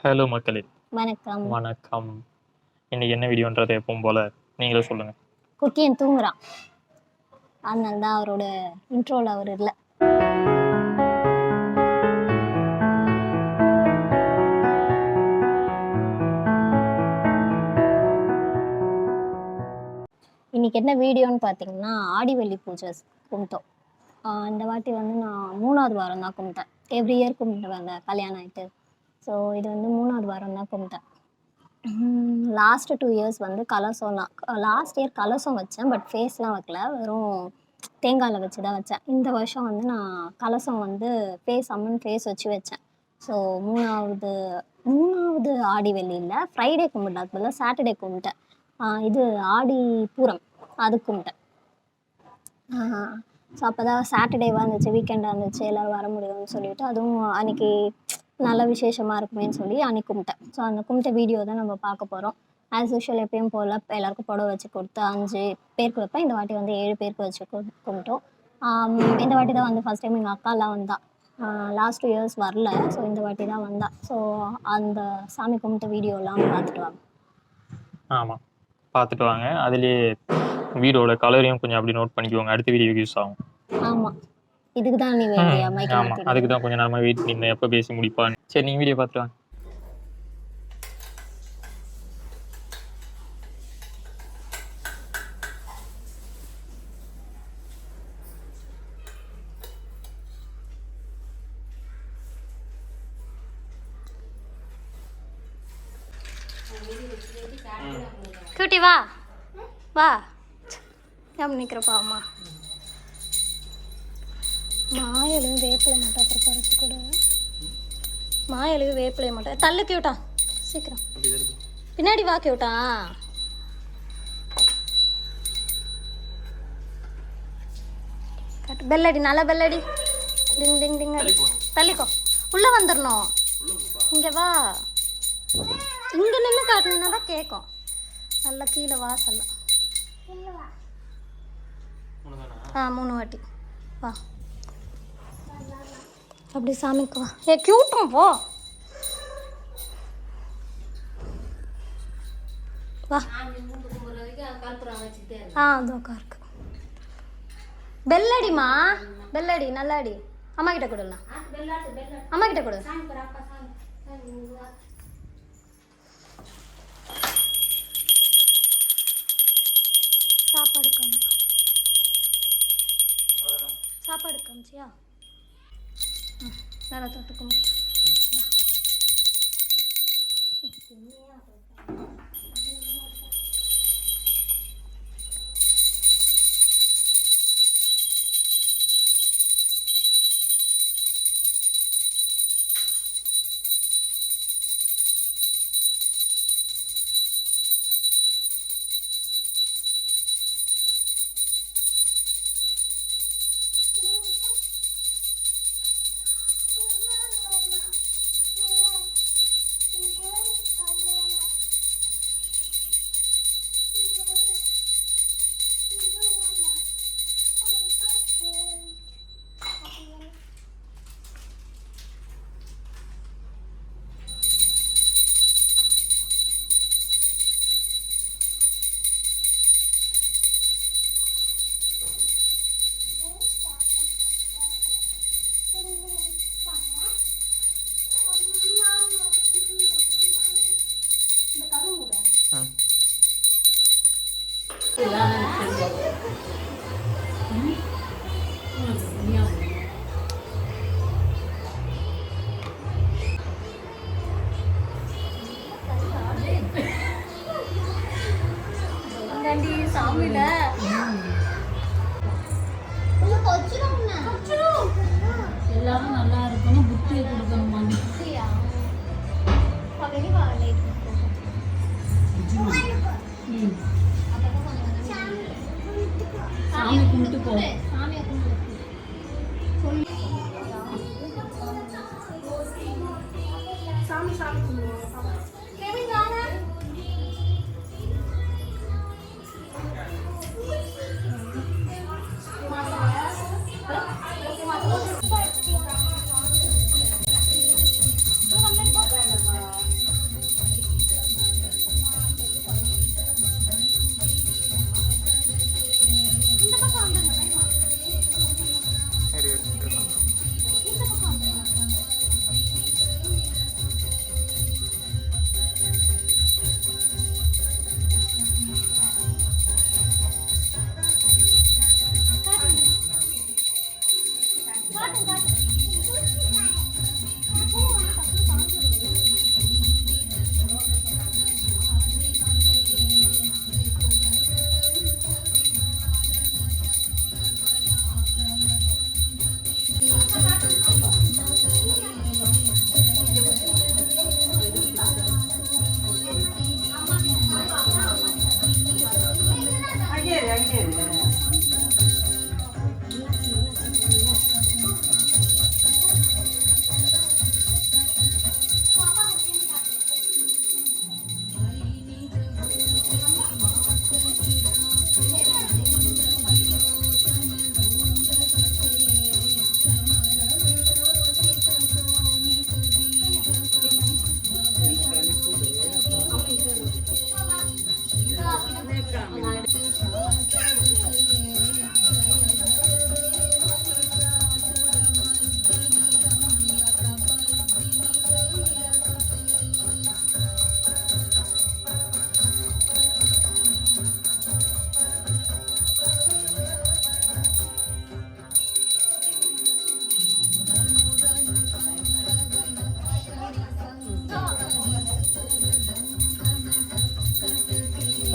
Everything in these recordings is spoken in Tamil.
ஹலோ மக்களே, வணக்கம். வணக்கம். இன்னைக்கு என்ன வீடியோன்றதை எப்பவும் போல நீங்களே சொல்லுங்க. குட்டியன் தூங்குறான், அதனால தான் அவரோட இன்ட்ரோல அவர் இல்லை. இன்னைக்கு என்ன வீடியோன்னு பார்த்தீங்கன்னா, ஆடிவெள்ளி பூஜை கும்பிட்டோம். இந்த வாட்டி வந்து நான் 3வது வாரம் தான் கும்பிட்டேன். எவ்ரி இயர் கும்பிட்டுவாங்க கல்யாணம் ஆகிட்டு. ஸோ இது வந்து 3வது வாரம் தான் கும்பிட்டேன். லாஸ்ட்டு 2 இயர்ஸ் வந்து கலசம்லாம் லாஸ்ட் இயர் கலசம் வச்சேன், பட் ஃபேஸ்லாம் வைக்கல, வெறும் தேங்காயில் வச்சு தான் வச்சேன். இந்த வருஷம் வந்து நான் கலசம் வந்து அம்மன் ஃபேஸ் வச்சு வச்சேன். ஸோ மூணாவது ஆடி வெள்ளி இல்லை, ஃப்ரைடே கும்பிட்டேன், அது பதிலாக சாட்டர்டே கும்பிட்டேன். இது ஆடி பூரம் அது கும்பிட்டேன். ஸோ அப்போ தான் சாட்டர்டேவாக இருந்துச்சு, வீக்கெண்டாக இருந்துச்சு, எல்லோரும் வர முடியும்னு சொல்லிவிட்டு, அதுவும் அன்றைக்கி நல்ல விசேஷமாக இருக்குமேன்னு சொல்லி அன்றைக்கி கும்பிட்டேன். ஸோ அந்த கும்பிட்ட வீடியோ தான் நம்ம பார்க்க போகிறோம். ஆஸ் யூஷுவல் எப்பயும் போல் எல்லாருக்கும் புடவை வச்சு கொடுத்து 5 பேருக்கு வைப்பேன். இந்த வாட்டி வந்து 7 பேருக்கு வச்சு கும்பிட்டோம். இந்த வாட்டி தான் வந்து ஃபஸ்ட் டைம் எங்கள் அக்காலாம் வந்தா. லாஸ்ட் 2 இயர்ஸ் வரல. ஸோ இந்த வாட்டி தான் வந்தா. ஸோ அந்த சாமி கும்பிட்ட வீடியோலாம் பார்த்துட்டு வாங்க. ஆமாம், பார்த்துட்டு வாங்க. அதுலேயே வீடியோட கலரையும் கொஞ்சம் அப்படி நோட் பண்ணிக்குவாங்க, அடுத்த வீடியோக்கு யூஸ் ஆகும். ஆமாம், இதுக்கு தான் நீ வேண்டியா மைக்? ஆமாம், அதுக்கு தான் கொஞ்சம் நேரமாக வெயிட் பண்ணி எப்போ பேசி முடிப்பான்னு. சரி, நீங்கள் வீடியோ பார்த்துட்டு வாங்க. குட்டி வா வா, ஏன் நிற்கிறப்பா அம்மா. மாயலும் வேப்பிலை மட்டும் அப்புறம் பறிச்சு கொடு. மாயலுக்கு வேப்பிலை மட்டும் தள்ளு கியூட்டா, சீக்கிரம் பின்னாடி வா கியூட்டா. பெல்லடி, நல்லா பெல்லடி, டிங் டிங் டிங் அடி. தள்ளிக்கோ, உள்ளே வந்துடணும். இங்கே வா, இங்கே நின்று காட்டினா தான் கேட்கும். நல்லா கீழே வாசல்ல 3 வாட்டி வா. அப்படி சாமிக்கு வா. கியூட்டும் போ வா. அதோ இருக்கு. பெல்லடிமா, பெல்லடி, நல்லாடி. அம்மா கிட்ட கொடுண்ணா, அம்மா கிட்ட கொடு. சாப்பாடு காமிப்பா, சாப்பாடு காமிச்சியா? நல்லா தொட்டுக்கும். சாமியில எல்லாரும் நல்லா இருக்கணும், புத்தியை கொடுக்கணும். சாமி கும்பிட்டு போ. சாமி சாமி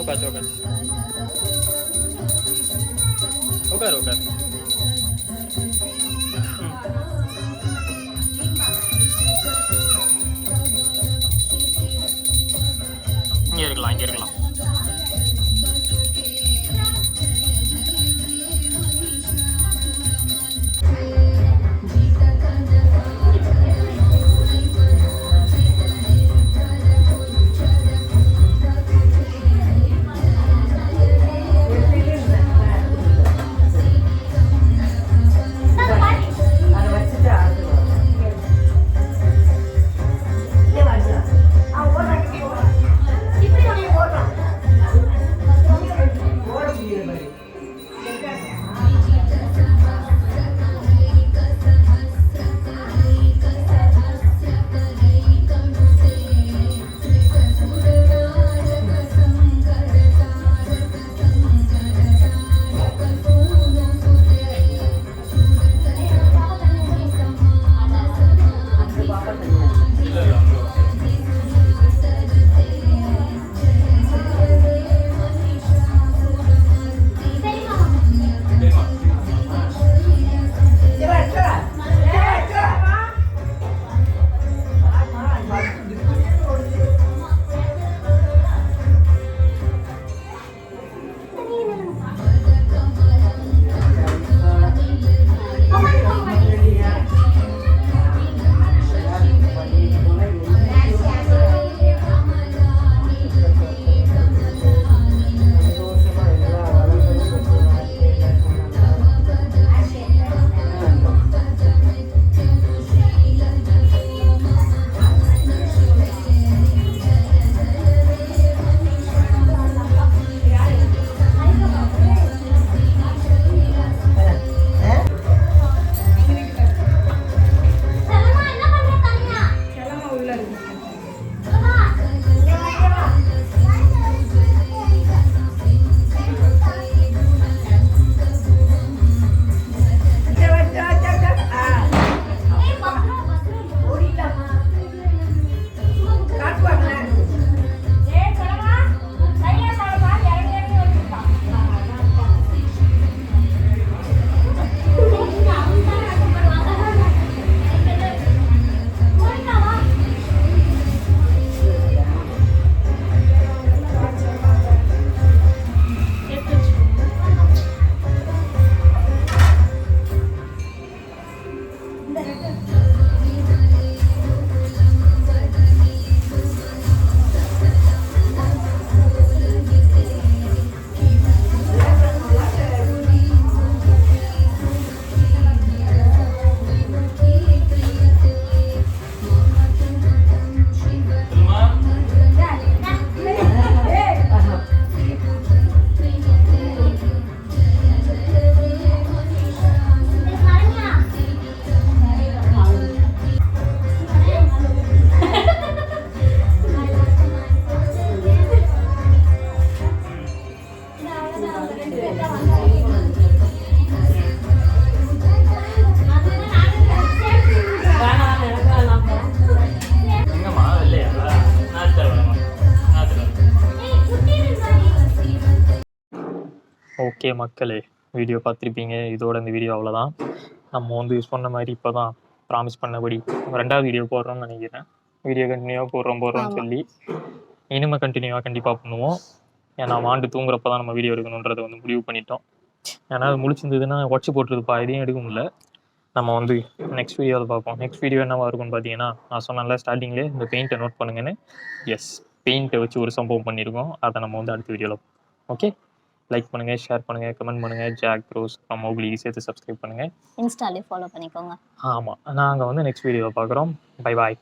உட்காரு உட்காரு உட்காரு உட்காரு. இங்கே இருக்கலாம் இங்கே இருக்கலாம். ஓகே மக்களே, வீடியோ பார்த்துருப்பீங்க. இதோட இந்த வீடியோ அவ்வளோதான். நம்ம வந்து சொன்ன மாதிரி இப்போ தான் ப்ராமிஸ் பண்ணபடி 2வது வீடியோ போடுறோம்னு நினைக்கிறேன். வீடியோ கண்டினியூவாக போடுறோம்னு சொல்லி இனிமேல் கண்டினியூவாக கண்டிப்பாக பண்ணுவோம். ஏன்னா வாண்டு தூங்குறப்ப தான் நம்ம வீடியோ எடுக்கணுன்றதை வந்து முடிவு பண்ணிட்டோம். ஏன்னா அது முழிச்சிருந்ததுன்னா உடச்சி போட்டுருதுப்பா, இதையும் எடுக்க முடியல. நம்ம வந்து நெக்ஸ்ட் வீடியோவில் பார்ப்போம். நெக்ஸ்ட் வீடியோ என்னவா இருக்கும்னு பார்த்தீங்கன்னா, நான் சொன்னேன்ல ஸ்டார்டிங்லேயே இந்த பெயிண்ட்டை நோட் பண்ணுங்கன்னு. எஸ், பெயிண்ட்டை வச்சு ஒரு சம்பவம் பண்ணியிருக்கோம். அதை நம்ம வந்து அடுத்த வீடியோவில். ஓகே, லைக் பண்ணுங்க, ஷேர் பண்ணுங்க, கமெண்ட் பண்ணுங்க. ஜாக் ரோஸ் அப்புறம் மௌக்லி சேர்த்து சப்ஸ்கிரைப் பண்ணுங்க. இன்ஸ்டாலே ஃபாலோ பண்ணிக்கோங்க. ஆமாம், நாங்கள் வந்து நெக்ஸ்ட் வீடியோவை பார்க்குறோம். Bye bye.